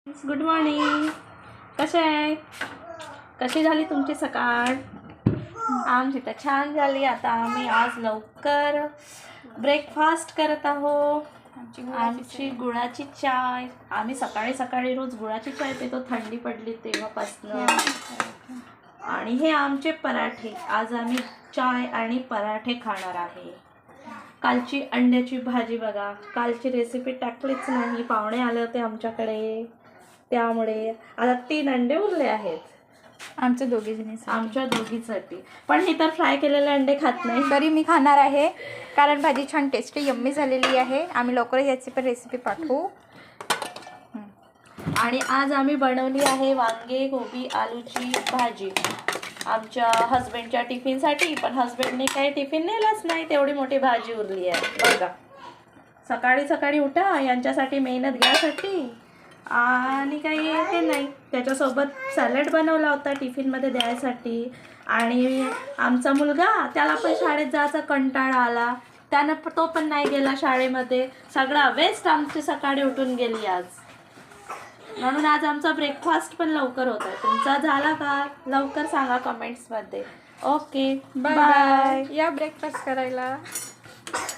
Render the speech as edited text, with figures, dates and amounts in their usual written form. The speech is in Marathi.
Good morning. कसे आहे? कशी झाली तुमची सकाळ? आमची तर छान झाली. आता आम्ही आज लवकर ब्रेकफास्ट करत आहोत. आमची गुळाची चाय. आम्ही सकाळी सकाळी रोज गुळाची चाय पितो, थंडी पडली तेव्हापासनं. आणि हे आमचे पराठे. आज आम्ही चाय आणि पराठे खाणार आहे. कालची अंड्याची भाजी बघा, कालची रेसिपी टाकलीच नाही, पाहुणे आले होते आमच्याकडे, त्यामुळे आता 3 अंडे उरले आहेत आमच्या दोघीसाठी. पण ही तर फ्राय केलेले अंडे खात नाही, तरी मी खाणार आहे कारण भाजी छान टेस्टी यम्मी झालेली आहे. आम्ही लवकरच याची पण रेसिपी पाठवू. आणि आज आम्ही बनवली आहे वांगे गोबी आलूची भाजी आमच्या हस्बंडच्या टिफिनसाठी. पण हस्बंडने काही टिफिन नेलाच नाही, तेवढी मोठी भाजी उरली आहे बघा. सकाळी सकाळी उठा यांच्यासाठी मेहनत घ्यासाठी, आणि काही ते नाही. त्याच्यासोबत सॅलड बनवला होता टिफिनमध्ये द्यायसाठी. आणि आमचा मुलगा, त्याला पण शाळेत जायचा कंटाळा आला, त्यानं तो पण नाही गेला शाळेमध्ये. सगळा वेस्ट आमची सकाळी उठून गेली आज. म्हणून आज आमचा ब्रेकफास्ट पण लवकर होता. तुमचा झाला का? लवकर सांगा कमेंट्समध्ये. Okay, bye. या ब्रेकफास्ट करायला.